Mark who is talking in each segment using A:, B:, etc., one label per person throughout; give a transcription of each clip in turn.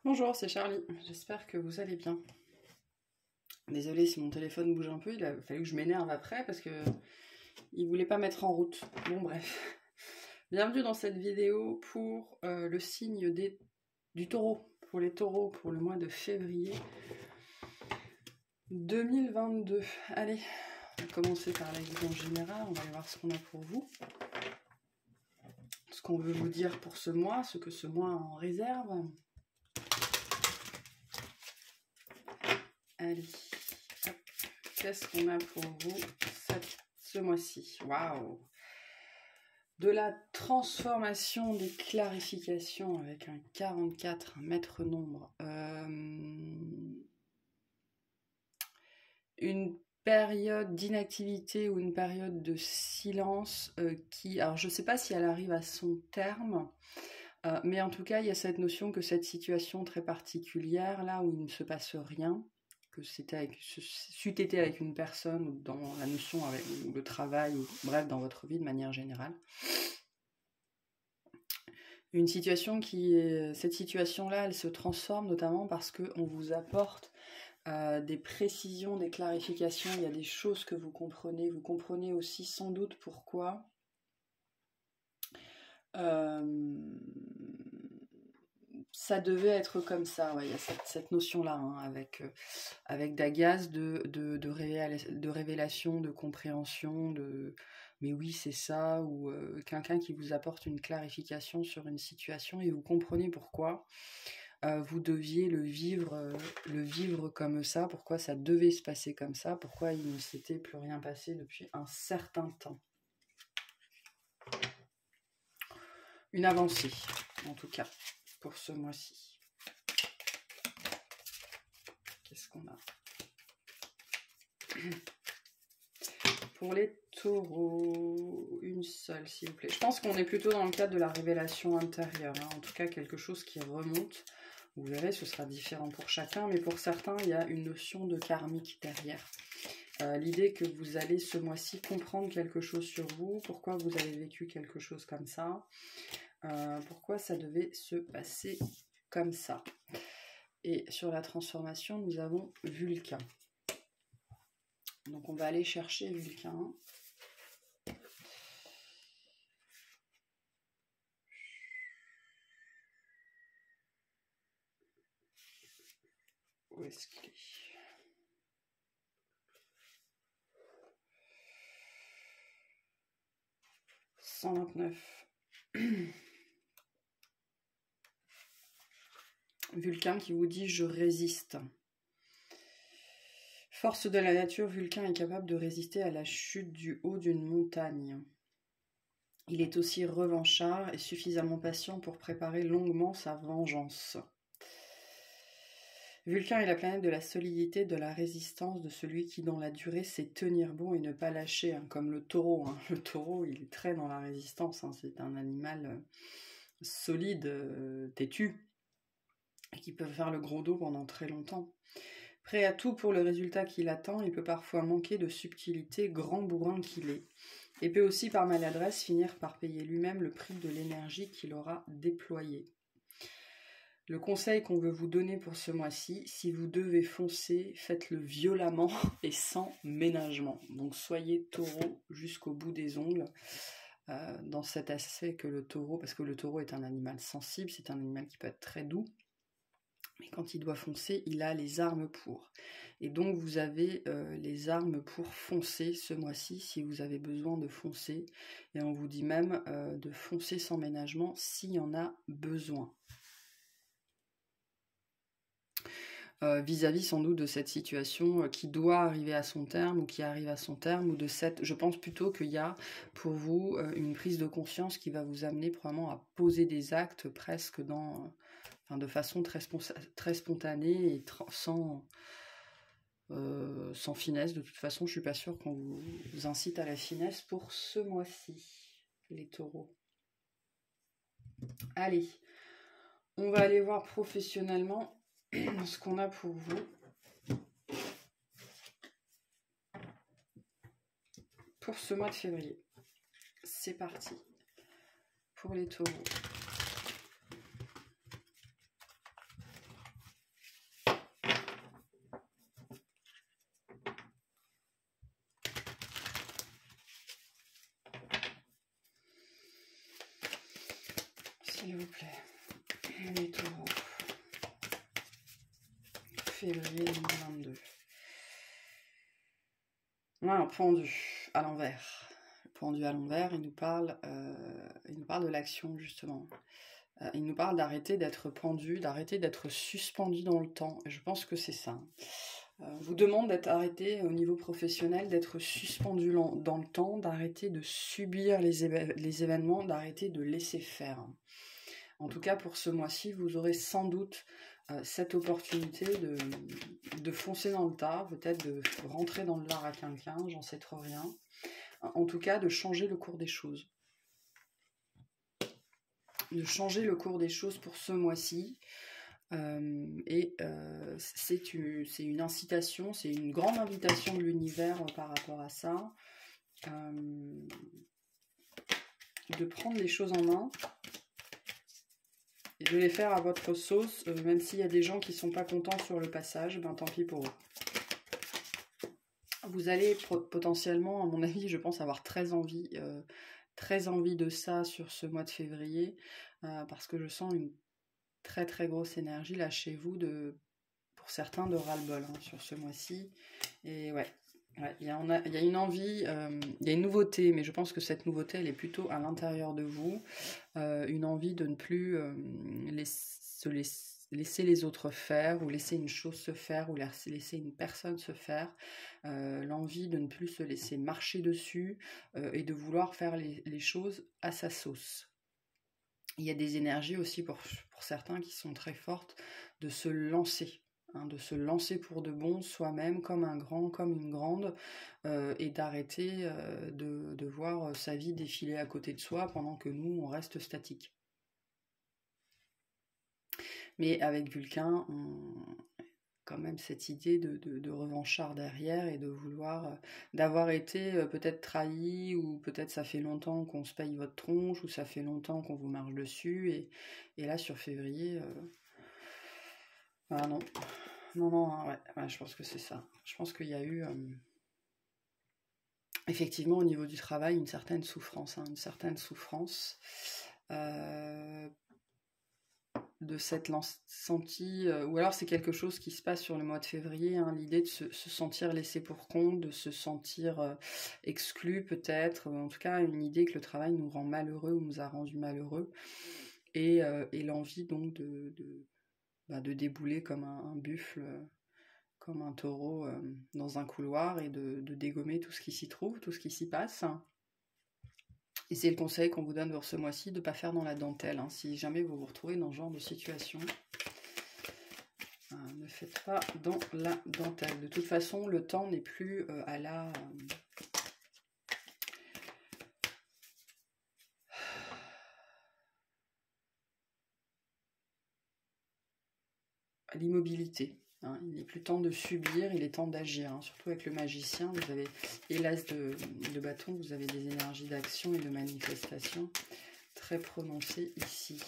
A: Bonjour, c'est Charlie. J'espère que vous allez bien. Désolée si mon téléphone bouge un peu, il a fallu que je m'énerve après parce que il voulait pas mettre en route. Bon bref. Bienvenue dans cette vidéo pour le signe du taureau, pour les taureaux, pour le mois de février 2022. Allez, on va commencer par la guidance générale, on va aller voir ce qu'on a pour vous. Ce qu'on veut vous dire pour ce mois, ce que ce mois a en réserve. Allez, hop. Qu'est-ce qu'on a pour vous ce mois-ci? Waouh! De la transformation, des clarifications avec un 44, un maître nombre. Une période d'inactivité ou une période de silence qui... Alors, je ne sais pas si elle arrive à son terme, mais en tout cas, il y a cette notion que cette situation très particulière, là où il ne se passe rien, que c'eût été avec une personne, ou dans la notion avec le travail, ou bref, dans votre vie de manière générale. Une situation cette situation-là, elle se transforme notamment parce qu'on vous apporte des précisions, des clarifications, il y a des choses que vous comprenez aussi sans doute pourquoi ça devait être comme ça, ouais, il y a cette notion-là, hein, avec Dagaz de révélation, de compréhension, mais oui, c'est ça, ou quelqu'un qui vous apporte une clarification sur une situation et vous comprenez pourquoi vous deviez le vivre comme ça, pourquoi ça devait se passer comme ça, pourquoi il ne s'était plus rien passé depuis un certain temps. Une avancée, en tout cas, pour ce mois-ci. Qu'est-ce qu'on a? Pour les taureaux, une seule, s'il vous plaît. Je pense qu'on est plutôt dans le cadre de la révélation intérieure, hein. En tout cas, quelque chose qui remonte. Vous verrez, ce sera différent pour chacun, mais pour certains, il y a une notion de karmique derrière. L'idée que vous allez ce mois-ci comprendre quelque chose sur vous, pourquoi vous avez vécu quelque chose comme ça, pourquoi ça devait se passer comme ça. Et sur la transformation, nous avons Vulcain. Donc on va aller chercher Vulcain. Où est-ce qu'il est? « 129. Vulcain qui vous dit « Je résiste ». Force de la nature, Vulcain est capable de résister à la chute du haut d'une montagne. Il est aussi revanchard et suffisamment patient pour préparer longuement sa vengeance. Vulcain est la planète de la solidité, de la résistance, de celui qui dans la durée sait tenir bon et ne pas lâcher, hein, comme le taureau. Hein. Le taureau, il est très dans la résistance, hein. C'est un animal solide, têtu, et qui peut faire le gros dos pendant très longtemps. Prêt à tout pour le résultat qu'il attend, il peut parfois manquer de subtilité, grand bourrin qu'il est, et peut aussi par maladresse finir par payer lui-même le prix de l'énergie qu'il aura déployée. Le conseil qu'on veut vous donner pour ce mois-ci, si vous devez foncer, faites-le violemment et sans ménagement. Donc soyez taureau jusqu'au bout des ongles, dans cet aspect que le taureau, parce que le taureau est un animal sensible, c'est un animal qui peut être très doux, mais quand il doit foncer, il a les armes pour. Et donc vous avez les armes pour foncer ce mois-ci, si vous avez besoin de foncer. Et on vous dit même de foncer sans ménagement s'il y en a besoin. Vis-à-vis sans doute de cette situation qui doit arriver à son terme ou qui arrive à son terme, ou de cette, je pense plutôt qu'il y a pour vous une prise de conscience qui va vous amener probablement à poser des actes presque de façon très spontanée et sans finesse. De toute façon, je suis pas sûre qu'on vous incite à la finesse pour ce mois-ci, les taureaux. Allez, on va aller voir professionnellement ce qu'on a pour vous pour ce mois de février. C'est parti pour les taureaux. s'il vous plaît. Les taureaux. Février 2022. Voilà, pendu à l'envers. Le pendu à l'envers, il nous parle de l'action, justement. Il nous parle d'arrêter d'être pendu, d'arrêter d'être suspendu dans le temps. Et je pense que c'est ça. On vous demande d'être arrêté au niveau professionnel, d'être suspendu dans le temps, d'arrêter de subir les événements, d'arrêter de laisser faire. En tout cas, pour ce mois-ci, vous aurez sans doute cette opportunité de foncer dans le tas, peut-être de rentrer dans le lard à quelqu'un, j'en sais trop rien. En tout cas, de changer le cours des choses. De changer le cours des choses pour ce mois-ci. C'est une incitation, c'est une grande invitation de l'univers par rapport à ça. De prendre les choses en main et de les faire à votre sauce, même s'il y a des gens qui ne sont pas contents sur le passage, ben tant pis pour eux. Vous allez potentiellement, à mon avis, je pense avoir très envie de ça sur ce mois de février, parce que je sens une très très grosse énergie là chez vous, pour certains, de ras-le-bol sur ce mois-ci. Et ouais, il y a une envie, il y a une nouveauté, mais je pense que cette nouveauté, elle est plutôt à l'intérieur de vous. Une envie de ne plus laisser les autres faire, ou laisser une chose se faire, ou laisser une personne se faire. L'envie de ne plus se laisser marcher dessus, et de vouloir faire les choses à sa sauce. Il y a des énergies aussi pour certains qui sont très fortes, de se lancer. De se lancer pour de bon, soi-même, comme un grand, comme une grande, et d'arrêter de voir sa vie défiler à côté de soi pendant que nous, on reste statique. Mais avec Vulcain, quand même cette idée de revanchard derrière, et de vouloir, d'avoir été peut-être trahi, ou peut-être ça fait longtemps qu'on se paye votre tronche, ou ça fait longtemps qu'on vous marche dessus, et là sur février, ah non. Non, ouais, je pense que c'est ça. Je pense qu'il y a eu, effectivement, au niveau du travail, une certaine souffrance, de cette sentie, ou alors c'est quelque chose qui se passe sur le mois de février, l'idée de se sentir laissé pour compte, de se sentir exclu peut-être, en tout cas une idée que le travail nous rend malheureux, ou nous a rendu malheureux, et l'envie donc de débouler comme un buffle, comme un taureau dans un couloir, et de dégommer tout ce qui s'y trouve, tout ce qui s'y passe. Et c'est le conseil qu'on vous donne pour ce mois-ci, de ne pas faire dans la dentelle. Si jamais vous vous retrouvez dans ce genre de situation, ne faites pas dans la dentelle. De toute façon, le temps n'est plus à l'immobilité. Il n'est plus temps de subir, il est temps d'agir. Surtout avec le magicien, vous avez, et l'as de bâton, vous avez des énergies d'action et de manifestation très prononcées ici.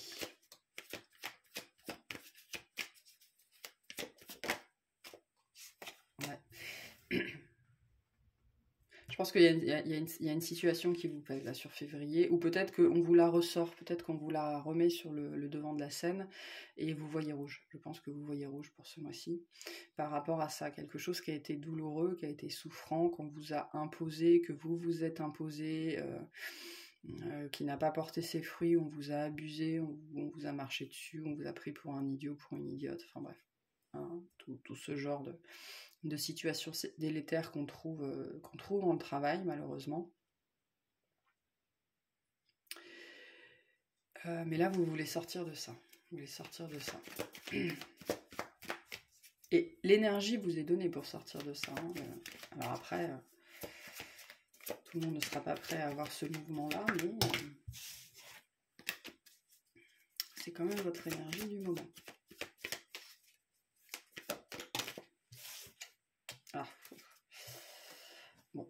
A: Ouais. Je pense qu'il y a une situation qui vous pèse là sur février, ou peut-être qu'on vous la ressort, peut-être qu'on vous la remet sur le devant de la scène, et vous voyez rouge. Je pense que vous voyez rouge pour ce mois-ci, par rapport à ça, quelque chose qui a été douloureux, qui a été souffrant, qu'on vous a imposé, que vous vous êtes imposé, qui n'a pas porté ses fruits, on vous a abusé, on vous a marché dessus, on vous a pris pour un idiot, pour une idiote, enfin bref, tout ce genre de situations délétères qu'on trouve dans le travail, malheureusement. Mais là, vous voulez sortir de ça. Vous voulez sortir de ça. Et l'énergie vous est donnée pour sortir de ça. Alors après, tout le monde ne sera pas prêt à avoir ce mouvement-là, mais c'est quand même votre énergie du moment. Bon.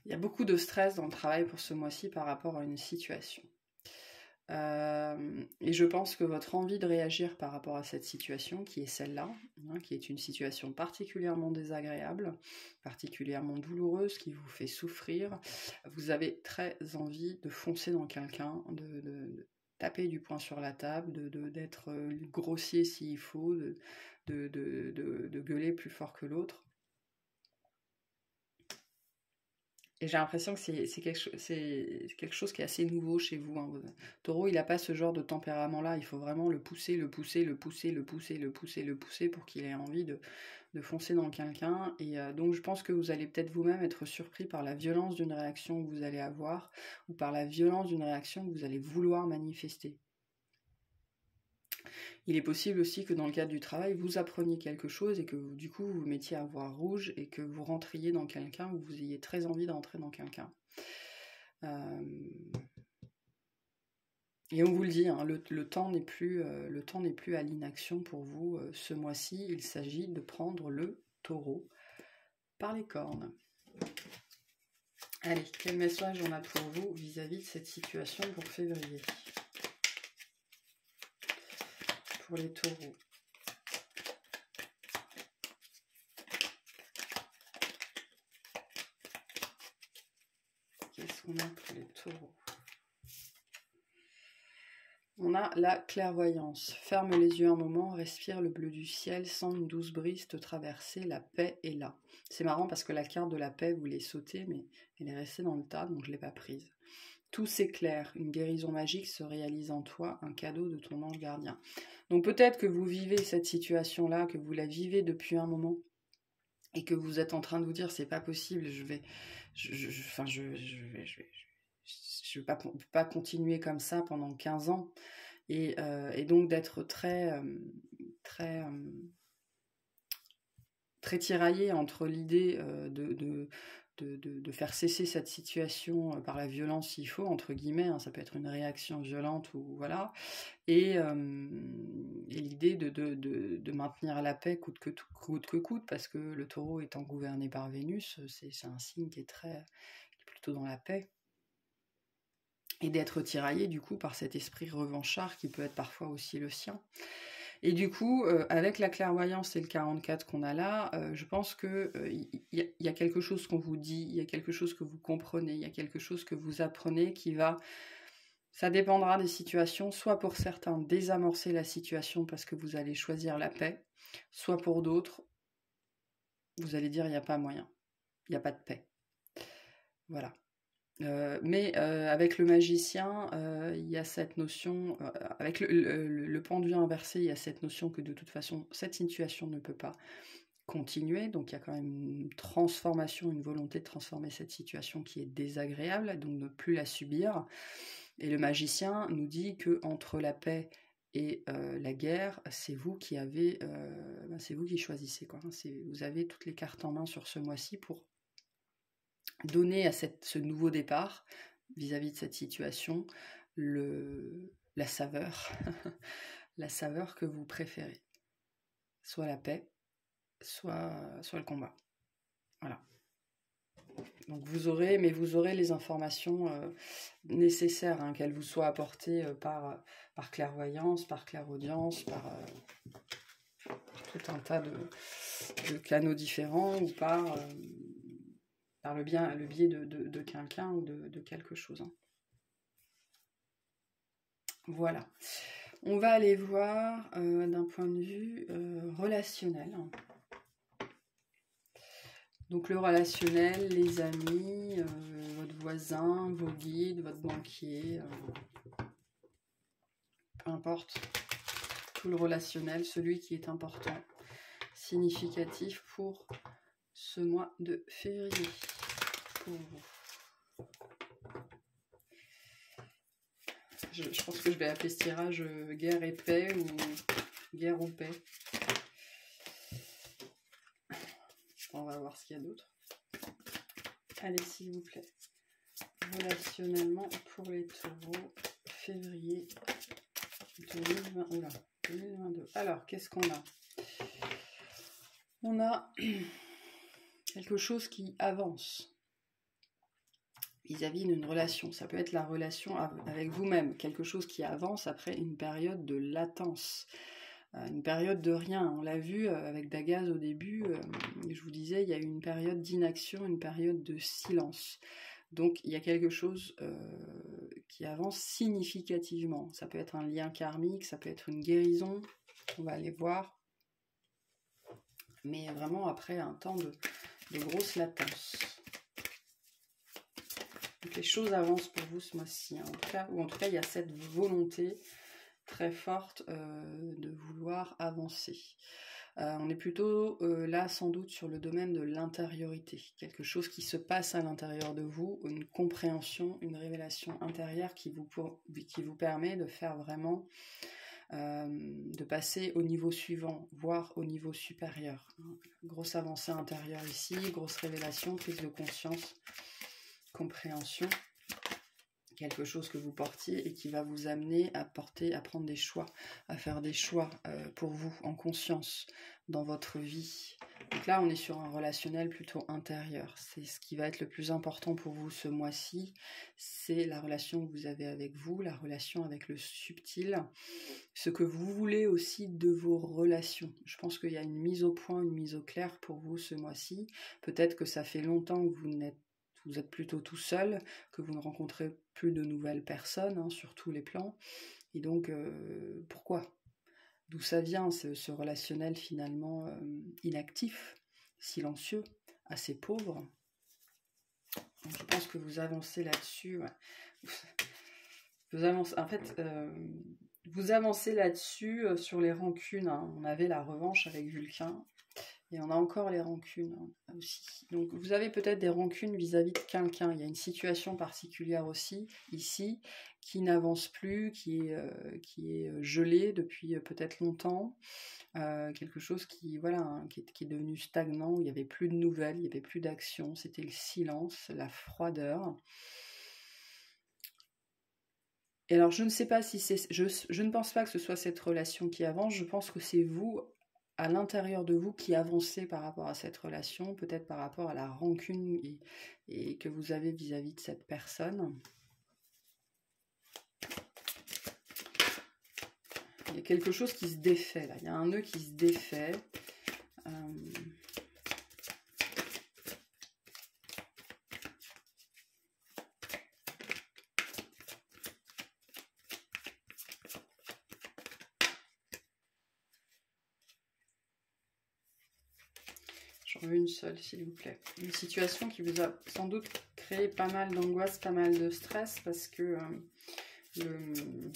A: Il y a beaucoup de stress dans le travail pour ce mois-ci par rapport à une situation. Et je pense que votre envie de réagir par rapport à cette situation, qui est celle-là, hein, qui est une situation particulièrement désagréable, particulièrement douloureuse, qui vous fait souffrir, vous avez très envie de foncer dans quelqu'un, de taper du poing sur la table, d'être grossier s'il faut, de gueuler plus fort que l'autre. Et j'ai l'impression que c'est quelque chose qui est assez nouveau chez vous, hein. Taureau, il n'a pas ce genre de tempérament-là. Il faut vraiment le pousser, le pousser, le pousser, le pousser, le pousser, le pousser pour qu'il ait envie de foncer dans quelqu'un. Et donc, je pense que vous allez peut-être vous-même être surpris par la violence d'une réaction que vous allez avoir ou par la violence d'une réaction que vous allez vouloir manifester. Il est possible aussi que dans le cadre du travail, vous appreniez quelque chose et que du coup vous vous mettiez à voir rouge et que vous rentriez dans quelqu'un ou vous ayez très envie d'entrer dans quelqu'un. Et on vous le dit, hein, le temps n'est plus à l'inaction pour vous ce mois-ci. Il s'agit de prendre le taureau par les cornes. Allez, quel message on a pour vous vis-à-vis de cette situation pour février ? Pour les taureaux. Qu'est-ce qu'on a pour les taureaux? On a la clairvoyance. Ferme les yeux un moment, respire le bleu du ciel, sens une douce brise te traverser, la paix est là. C'est marrant parce que la carte de la paix, vous l'avez sautée, mais elle est restée dans le tas, donc je ne l'ai pas prise. Tout s'éclaire, une guérison magique se réalise en toi, un cadeau de ton ange gardien. Donc peut-être que vous vivez cette situation-là, que vous la vivez depuis un moment, et que vous êtes en train de vous dire c'est pas possible, je vais pas continuer comme ça pendant 15 ans, et donc d'être très tiraillé entre l'idée de faire cesser cette situation par la violence s'il faut, entre guillemets, hein, ça peut être une réaction violente ou voilà, et l'idée de maintenir la paix coûte que coûte, parce que le taureau étant gouverné par Vénus, c'est un signe qui est plutôt dans la paix, et d'être tiraillé du coup par cet esprit revanchard qui peut être parfois aussi le sien. Et du coup, avec la clairvoyance et le 44 qu'on a là, je pense que y a quelque chose qu'on vous dit, il y a quelque chose que vous comprenez, il y a quelque chose que vous apprenez qui va... Ça dépendra des situations, soit pour certains désamorcer la situation parce que vous allez choisir la paix, soit pour d'autres, vous allez dire il n'y a pas moyen, il n'y a pas de paix. Voilà. Mais avec le magicien, il y a cette notion, avec le pendu inversé, il y a cette notion que de toute façon, cette situation ne peut pas continuer. Donc il y a quand même une transformation, une volonté de transformer cette situation qui est désagréable, donc ne plus la subir. Et le magicien nous dit que entre la paix et la guerre, c'est vous qui c'est vous qui choisissez, quoi. Vous avez toutes les cartes en main sur ce mois-ci pour donner à ce nouveau départ vis-à-vis de cette situation la saveur, la saveur que vous préférez. Soit la paix, soit le combat. Voilà. Donc vous aurez les informations nécessaires, hein, qu'elles vous soient apportées par clairvoyance, par clairaudience, par tout un tas de canaux différents, ou par le biais de quelqu'un ou de quelque chose. Hein. Voilà. On va aller voir d'un point de vue relationnel. Donc le relationnel, les amis, votre voisin, vos guides, votre banquier, peu importe, tout le relationnel, celui qui est important, significatif pour ce mois de février, pour vous. Je pense que je vais appeler ce tirage guerre et paix, ou guerre ou paix. On va voir ce qu'il y a d'autre. Allez, s'il vous plaît. Relationnellement pour les taureaux, février 2022. Alors, qu'est-ce qu'on a? On a quelque chose qui avance. vis-à-vis d'une relation. Ça peut être la relation avec vous-même, quelque chose qui avance après une période de latence, une période de rien. On l'a vu avec Dagaz au début, je vous disais, il y a eu une période d'inaction, une période de silence. Donc il y a quelque chose qui avance significativement. Ça peut être un lien karmique, ça peut être une guérison, on va aller voir. Mais vraiment après un temps de grosse latence. Donc les choses avancent pour vous ce mois-ci, hein. En tout cas, il y a cette volonté très forte de vouloir avancer. On est plutôt là sans doute sur le domaine de l'intériorité, quelque chose qui se passe à l'intérieur de vous, une compréhension, une révélation intérieure qui vous permet de faire vraiment, de passer au niveau suivant, voire au niveau supérieur. Grosse avancée intérieure ici, grosse révélation, prise de conscience, compréhension, quelque chose que vous portiez et qui va vous amener à prendre des choix, à faire des choix pour vous, en conscience, dans votre vie. Donc là, on est sur un relationnel plutôt intérieur. C'est ce qui va être le plus important pour vous ce mois-ci, c'est la relation que vous avez avec vous, la relation avec le subtil, ce que vous voulez aussi de vos relations. Je pense qu'il y a une mise au point, une mise au clair pour vous ce mois-ci. Peut-être que ça fait longtemps que vous êtes plutôt tout seul, que vous ne rencontrez plus de nouvelles personnes, hein, sur tous les plans. Et donc, pourquoi? D'où ça vient, ce relationnel finalement inactif, silencieux, assez pauvre? Donc, je pense que vous avancez là-dessus. Ouais. Vous avancez là-dessus sur les rancunes, hein. On avait la revanche avec Vulcain. Et on a encore les rancunes, hein, aussi. Donc vous avez peut-être des rancunes vis-à-vis de quelqu'un. Il y a une situation particulière aussi, ici, qui n'avance plus, qui est gelée depuis peut-être longtemps. Quelque chose qui, voilà, hein, qui est devenu stagnant, où il n'y avait plus de nouvelles, il n'y avait plus d'action, c'était le silence, la froideur. Et alors je ne sais pas si c'est... Je ne pense pas que ce soit cette relation qui avance, je pense que c'est vous, à l'intérieur de vous, qui avancez par rapport à cette relation, peut-être par rapport à la rancune et que vous avez vis-à-vis de cette personne. Il y a quelque chose qui se défait là, il y a un nœud qui se défait. J'en veux une seule, s'il vous plaît. Une situation qui vous a sans doute créé pas mal d'angoisse, pas mal de stress, parce que il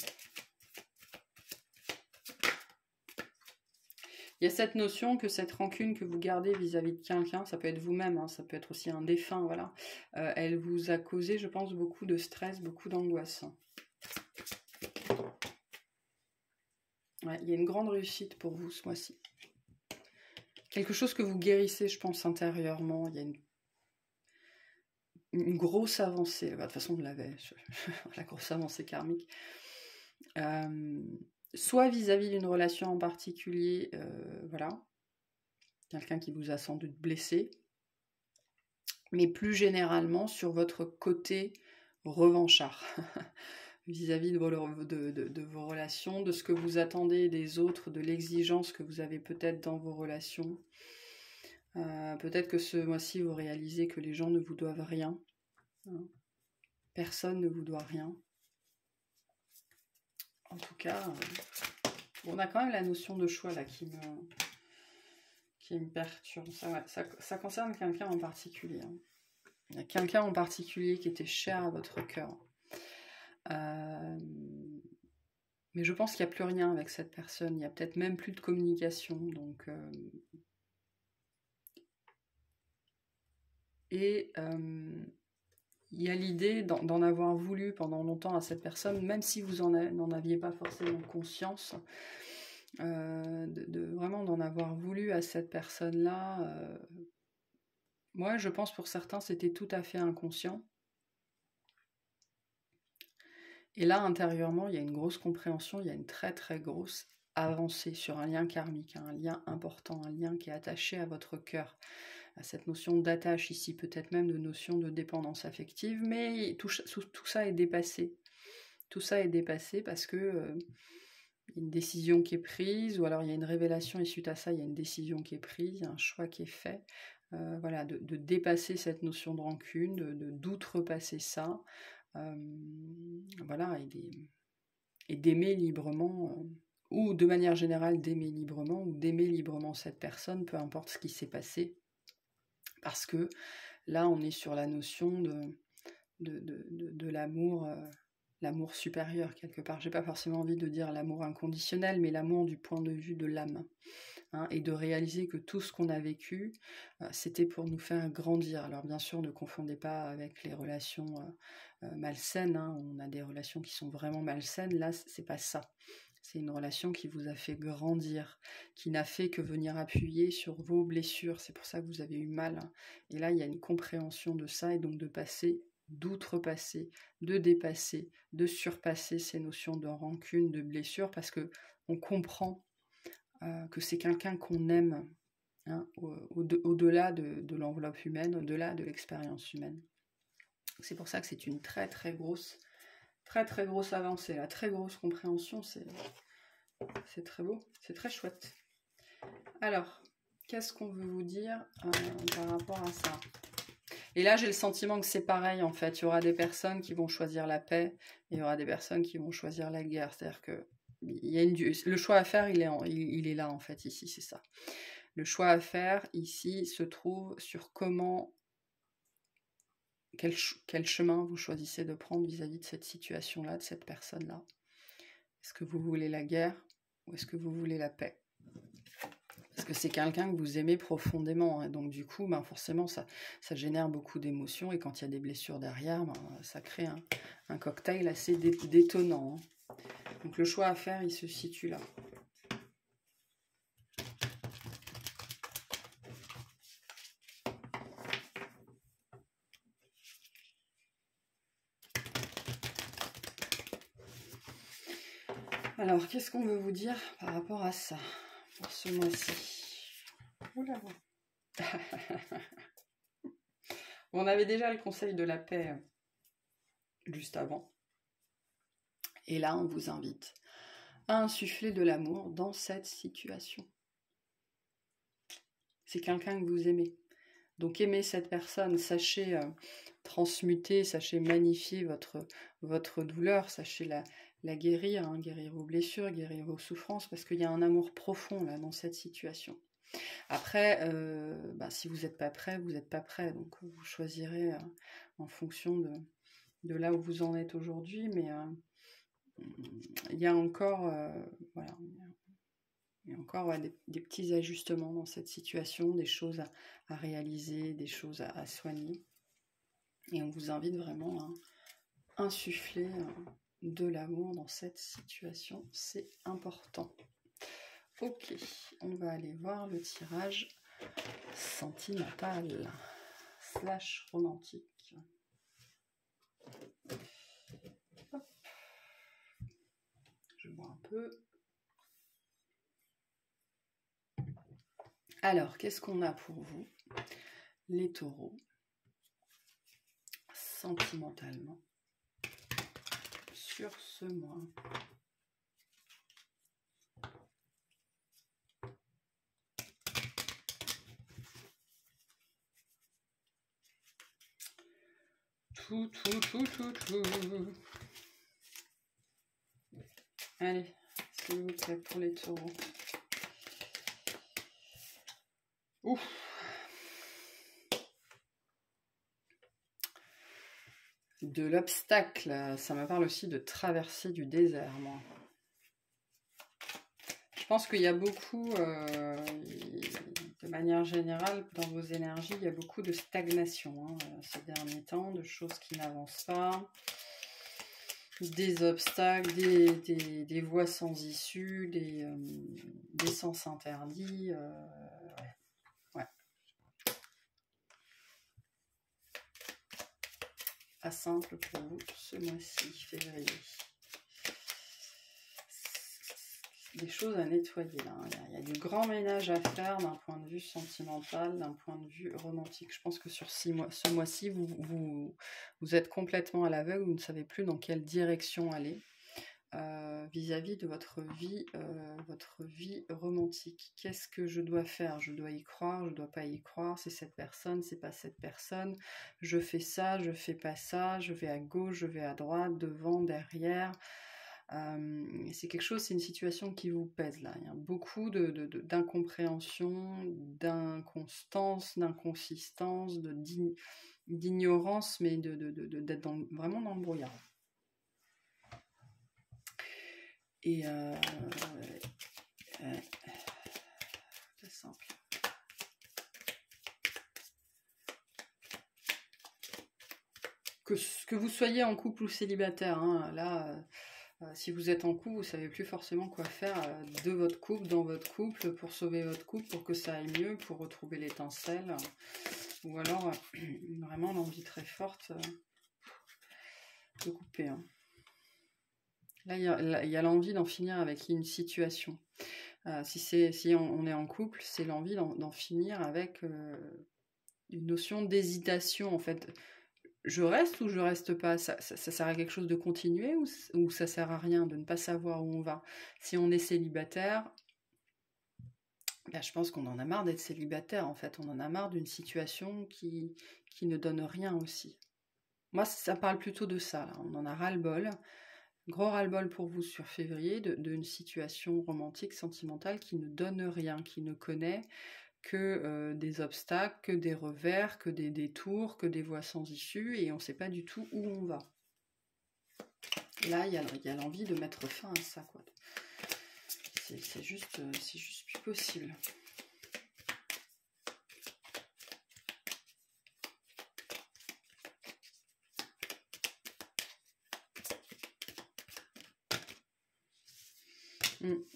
A: y a cette notion que cette rancune que vous gardez vis-à-vis de quelqu'un, ça peut être vous-même, hein, ça peut être aussi un défunt, voilà, elle vous a causé, je pense, beaucoup de stress, beaucoup d'angoisse. Ouais, il y a une grande réussite pour vous ce mois-ci. Quelque chose que vous guérissez, je pense, intérieurement. Il y a une grosse avancée. De toute façon, vous l'avez, la grosse avancée karmique. Soit vis-à-vis d'une relation en particulier, voilà. Quelqu'un qui vous a sans doute blessé. Mais plus généralement, sur votre côté revanchard. Vis-à-vis de vos relations, de ce que vous attendez des autres, de l'exigence que vous avez peut-être dans vos relations. Peut-être que ce mois-ci, vous réalisez que les gens ne vous doivent rien. Hein. Personne ne vous doit rien. En tout cas, on a quand même la notion de choix là qui me perturbe. Ça concerne quelqu'un en particulier. Hein. Il y a quelqu'un en particulier qui était cher à votre cœur. Mais je pense qu'il n'y a plus rien avec cette personne. Il n'y a peut-être même plus de communication. Donc, il y a l'idée d'en avoir voulu pendant longtemps à cette personne, même si vous n'en aviez pas forcément conscience, vraiment d'en avoir voulu à cette personne-là. Moi, je pense pour certains, c'était tout à fait inconscient. Et là, intérieurement, il y a une grosse compréhension, il y a une très très grosse avancée sur un lien karmique, un lien important, un lien qui est attaché à votre cœur. cette notion d'attache ici, peut-être même de notion de dépendance affective, mais tout ça est dépassé. Tout ça est dépassé parce que y a une décision qui est prise, ou alors il y a une révélation et suite à ça, il y a une décision qui est prise, il y a un choix qui est fait. Voilà, de dépasser cette notion de rancune, d'outrepasser ça, voilà, et d'aimer librement, ou de manière générale d'aimer librement, ou d'aimer librement cette personne, peu importe ce qui s'est passé, parce que là on est sur la notion de l'amour, l'amour supérieur quelque part. J'ai pas forcément envie de dire l'amour inconditionnel, mais l'amour du point de vue de l'âme. Hein, et de réaliser que tout ce qu'on a vécu, c'était pour nous faire grandir. Alors bien sûr, ne confondez pas avec les relations malsaines, hein. On a des relations qui sont vraiment malsaines, là c'est pas ça. C'est une relation qui vous a fait grandir, qui n'a fait que venir appuyer sur vos blessures, c'est pour ça que vous avez eu mal. Hein. Et là, il y a une compréhension de ça, et donc de passer, d'outrepasser, de dépasser, de surpasser ces notions de rancune, de blessure, parce que on comprend que c'est quelqu'un qu'on aime, hein, au-delà de l'enveloppe humaine, au-delà de l'expérience humaine. C'est pour ça que c'est une très très grosse avancée, la très grosse compréhension, c'est très beau, c'est très chouette. Alors, qu'est-ce qu'on veut vous dire par rapport à ça? Et là, j'ai le sentiment que c'est pareil, en fait. Il y aura des personnes qui vont choisir la paix, et il y aura des personnes qui vont choisir la guerre. C'est-à-dire que le choix à faire, il est là, en fait, ici, c'est ça. Le choix à faire, ici, se trouve sur quel chemin vous choisissez de prendre vis-à-vis de cette situation-là, de cette personne-là. Est-ce que vous voulez la guerre ou est-ce que vous voulez la paix? Parce que c'est quelqu'un que vous aimez profondément, hein, donc du coup, forcément, ça génère beaucoup d'émotions, et quand il y a des blessures derrière, ça crée un cocktail assez détonnant. Hein. Donc le choix à faire, il se situe là. Alors, qu'est-ce qu'on veut vous dire par rapport à ça, pour ce mois-ci? Oula. On avait déjà le conseil de la paix juste avant. Et là, on vous invite à insuffler de l'amour dans cette situation. C'est quelqu'un que vous aimez. Donc aimez cette personne, sachez transmuter, sachez magnifier votre douleur, sachez la guérir, hein, guérir vos blessures, guérir vos souffrances, parce qu'il y a un amour profond là dans cette situation. Après, si vous n'êtes pas prêt, vous n'êtes pas prêt, donc vous choisirez en fonction de là où vous en êtes aujourd'hui, mais il y a encore, voilà, il y a encore des petits ajustements dans cette situation, des choses à réaliser, des choses à soigner. Et on vous invite vraiment à insuffler de l'amour dans cette situation, c'est important. Ok, on va aller voir le tirage sentimental / romantique. Hop. Je vois un peu. Alors, qu'est-ce qu'on a pour vous, les taureaux, sentimentalement, sur ce mois? Tout. Allez, s'il vous plaît, pour les taureaux. Ouf. De l'obstacle, ça me parle aussi de traverser du désert, moi. Je pense qu'il y a beaucoup, de manière générale, dans vos énergies, il y a beaucoup de stagnation hein, ces derniers temps, de choses qui n'avancent pas, des obstacles, des voies sans issue, des sens interdits. Ouais. Pas simple pour vous ce mois-ci, février. des choses à nettoyer là. Il y a du grand ménage à faire d'un point de vue sentimental, d'un point de vue romantique. Je pense que sur ce mois-ci, vous êtes complètement à l'aveugle, vous ne savez plus dans quelle direction aller vis-à-vis de votre vie romantique. Qu'est-ce que je dois faire? Je dois y croire, je dois pas y croire, c'est cette personne, c'est pas cette personne, je fais ça, je fais pas ça, je vais à gauche, je vais à droite, devant, derrière. C'est quelque chose, c'est une situation qui vous pèse là. Il y a beaucoup d'incompréhension, d'inconstance, d'inconsistance, d'ignorance, mais d'être vraiment dans le brouillard. Et c'est simple. Que vous soyez en couple ou célibataire, hein, là, si vous êtes en couple, vous savez plus forcément quoi faire de votre couple, dans votre couple, pour sauver votre couple, pour que ça aille mieux, pour retrouver l'étincelle, ou alors vraiment l'envie très forte de couper. Hein. Là, il y a l'envie d'en finir avec une situation. Si on est en couple, c'est l'envie d'en finir avec une notion d'hésitation, en fait. Je reste ou je reste pas? Ça sert à quelque chose de continuer ou ça sert à rien de ne pas savoir où on va? Si on est célibataire, là, je pense qu'on en a marre d'être célibataire, en fait. On en a marre d'une situation qui ne donne rien aussi. Moi, ça parle plutôt de ça, là. On en a ras-le-bol. Gros ras-le-bol pour vous sur février, d'une situation romantique, sentimentale qui ne donne rien, qui ne connaît que des obstacles, que des revers, que des détours, que des voies sans issue, et on ne sait pas du tout où on va. Là, il y a l'envie de mettre fin à ça, quoi. C'est juste plus possible.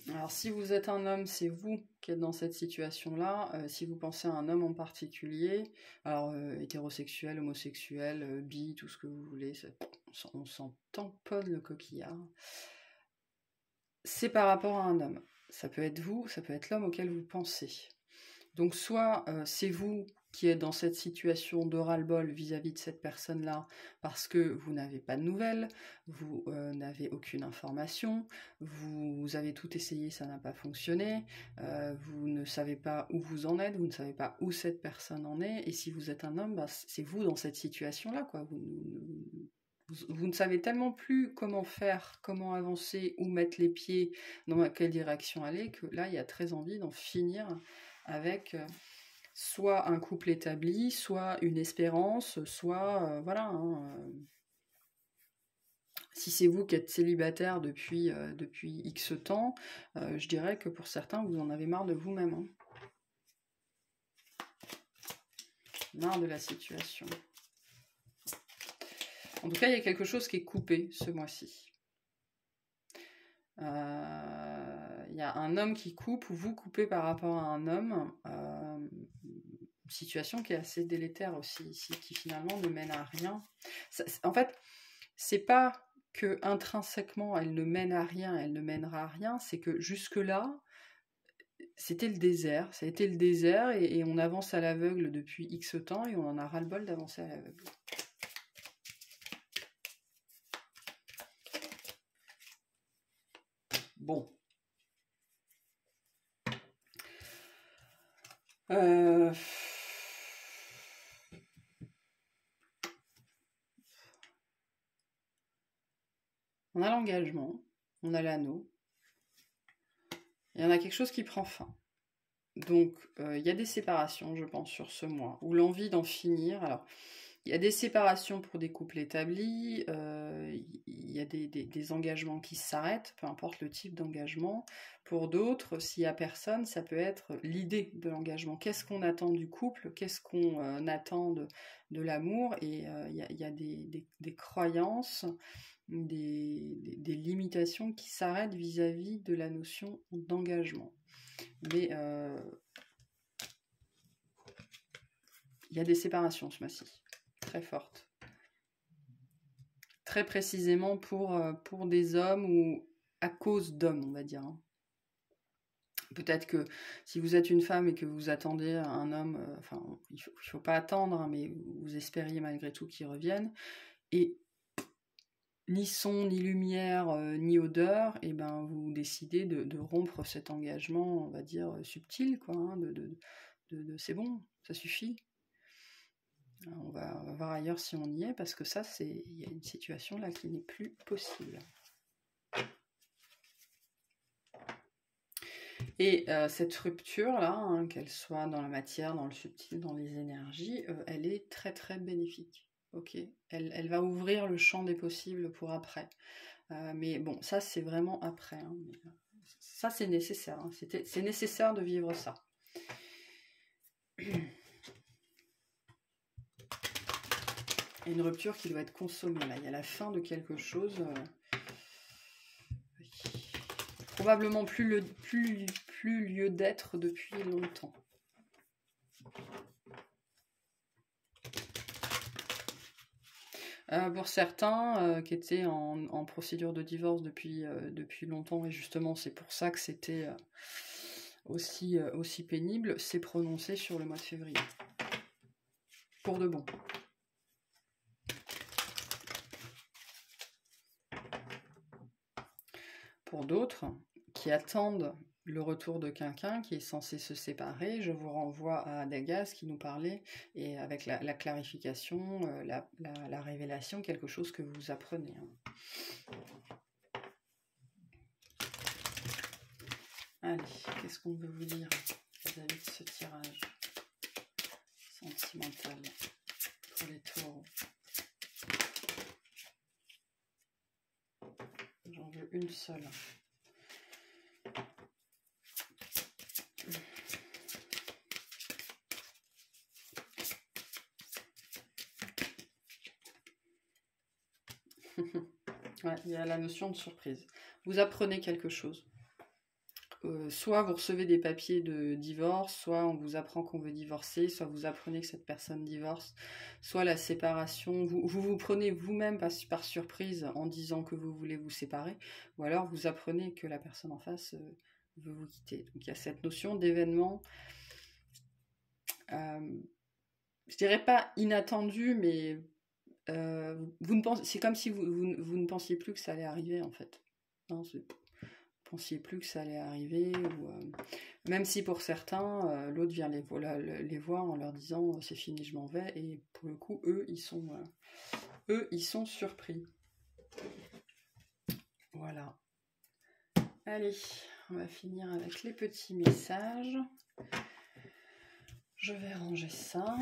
A: Alors, si vous êtes un homme, c'est vous qui êtes dans cette situation-là. Si vous pensez à un homme en particulier, alors hétérosexuel, homosexuel, bi, tout ce que vous voulez, on s'en tamponne le coquillard. C'est par rapport à un homme. Ça peut être vous, ça peut être l'homme auquel vous pensez. Donc, soit c'est vous qui êtes dans cette situation de ras-le-bol vis-à-vis de cette personne-là parce que vous n'avez pas de nouvelles, vous n'avez aucune information, vous avez tout essayé, ça n'a pas fonctionné, vous ne savez pas où vous en êtes, vous ne savez pas où cette personne en est, et si vous êtes un homme, bah, c'est vous dans cette situation-là, quoi. Vous ne savez tellement plus comment faire, comment avancer, où mettre les pieds, dans quelle direction aller, que là, il y a très envie d'en finir avec soit un couple établi, soit une espérance, soit voilà. Hein, si c'est vous qui êtes célibataire depuis X temps, je dirais que pour certains, vous en avez marre de vous-même. Hein. Marre de la situation. En tout cas, il y a quelque chose qui est coupé ce mois-ci. Il y a un homme qui coupe ou vous coupez par rapport à un homme. Une situation qui est assez délétère aussi ici, qui finalement ne mène à rien. En fait, c'est pas que intrinsèquement elle ne mène à rien, elle ne mènera à rien, c'est que jusque-là, c'était le désert. Ça a été le désert et on avance à l'aveugle depuis X temps et on en a ras-le-bol d'avancer à l'aveugle. Bon. On a l'engagement, on a l'anneau, il y en a quelque chose qui prend fin. Donc, il y a des séparations, je pense, sur ce mois, ou l'envie d'en finir. Alors, il y a des séparations pour des couples établis, il y a des engagements qui s'arrêtent, peu importe le type d'engagement. Pour d'autres, s'il n'y a personne, ça peut être l'idée de l'engagement. Qu'est-ce qu'on attend du couple? Qu'est-ce qu'on attend de l'amour? Et il y a des croyances, des limitations qui s'arrêtent vis-à-vis de la notion d'engagement. Mais il y a des séparations ce mois-ci, très fortes. Très précisément pour des hommes ou à cause d'hommes, on va dire. Hein. Peut-être que si vous êtes une femme et que vous attendez un homme, enfin, il faut pas attendre, hein, mais vous espériez malgré tout qu'il revienne, et ni son, ni lumière, ni odeur, et ben vous décidez de rompre cet engagement, on va dire, subtil, quoi, hein, c'est bon, ça suffit. On va voir ailleurs si on y est, parce que ça, il y a une situation là qui n'est plus possible. Et cette rupture-là, hein, qu'elle soit dans la matière, dans le subtil, dans les énergies, elle est très très bénéfique. Ok, elle va ouvrir le champ des possibles pour après. Mais bon, ça c'est vraiment après. Hein, ça c'est nécessaire. Hein, c'est nécessaire de vivre ça. Et une rupture qui doit être consommée. Là, il y a la fin de quelque chose. Probablement plus lieu d'être depuis longtemps. Pour certains qui étaient en procédure de divorce depuis longtemps, et justement c'est pour ça que c'était aussi pénible, c'est prononcé sur le mois de février. Pour de bon. Pour d'autres qui attendent le retour de quelqu'un qui est censé se séparer, je vous renvoie à Dagas qui nous parlait, et avec la clarification, la révélation, quelque chose que vous apprenez. Hein. Allez, qu'est-ce qu'on veut vous dire vis-à-vis de ce tirage sentimental pour les taureaux? J'en veux une seule. Ouais, il y a la notion de surprise. Vous apprenez quelque chose. Soit vous recevez des papiers de divorce, soit on vous apprend qu'on veut divorcer, soit vous apprenez que cette personne divorce, soit la séparation, vous prenez vous-même par surprise en disant que vous voulez vous séparer, ou alors vous apprenez que la personne en face veut vous quitter. Donc il y a cette notion d'événement, je dirais pas inattendu, mais c'est comme si vous ne pensiez plus que ça allait arriver en fait. Non, pensiez plus que ça allait arriver, ou même si pour certains, l'autre vient les voir en leur disant c'est fini, je m'en vais, et pour le coup, eux, ils sont surpris. Voilà. Allez, on va finir avec les petits messages. Je vais ranger ça.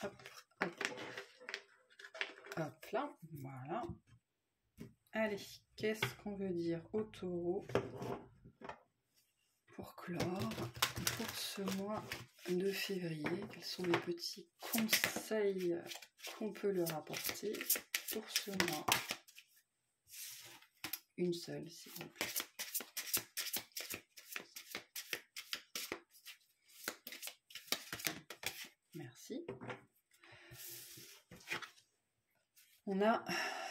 A: Hop, hop. Hop là, voilà. Allez, qu'est-ce qu'on veut dire au taureau pour clore pour ce mois de février? Quels sont les petits conseils qu'on peut leur apporter pour ce mois? Une seule, s'il vous plaît. Merci. On a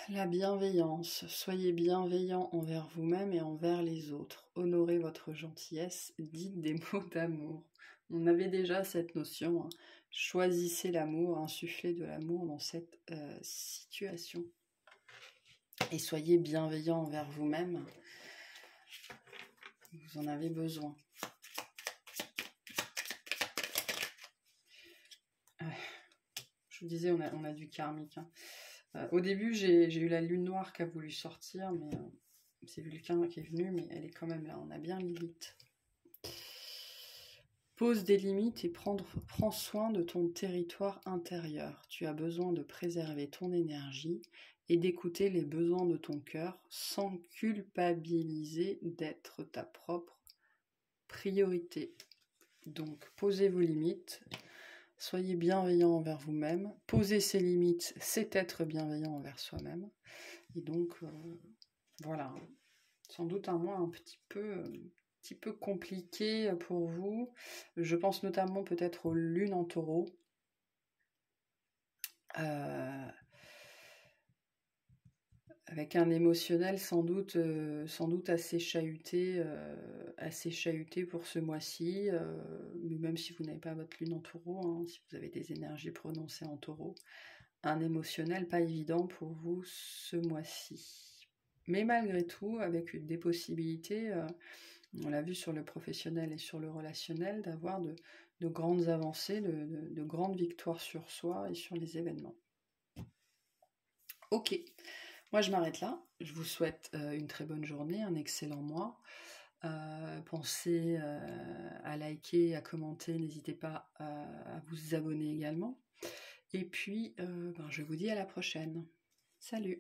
A: la bienveillance. Soyez bienveillant envers vous-même et envers les autres. Honorez votre gentillesse. Dites des mots d'amour. On avait déjà cette notion. Hein. Choisissez l'amour, insufflez de l'amour dans cette situation. Et soyez bienveillant envers vous-même. Vous en avez besoin. Je vous disais, on a du karmique. Hein. Au début, j'ai eu la lune noire qui a voulu sortir, mais c'est Vulcain qui est venu, mais elle est quand même là. On a bien Lilith. Pose des limites et prends soin de ton territoire intérieur. Tu as besoin de préserver ton énergie et d'écouter les besoins de ton cœur sans culpabiliser d'être ta propre priorité. Donc, posez vos limites. Soyez bienveillant envers vous-même. Poser ses limites, c'est être bienveillant envers soi-même. Et donc, voilà. Sans doute un mois un petit peu compliqué pour vous. Je pense notamment peut-être aux lunes en taureau. avec un émotionnel sans doute assez chahuté pour ce mois-ci, mais même si vous n'avez pas votre lune en taureau, hein, si vous avez des énergies prononcées en taureau, un émotionnel pas évident pour vous ce mois-ci. Mais malgré tout, avec des possibilités, on l'a vu sur le professionnel et sur le relationnel, d'avoir de grandes avancées, de grandes victoires sur soi et sur les événements. Ok, moi je m'arrête là. Je vous souhaite une très bonne journée, un excellent mois. Pensez à liker, à commenter, n'hésitez pas à vous abonner également. Et puis, je vous dis à la prochaine. Salut!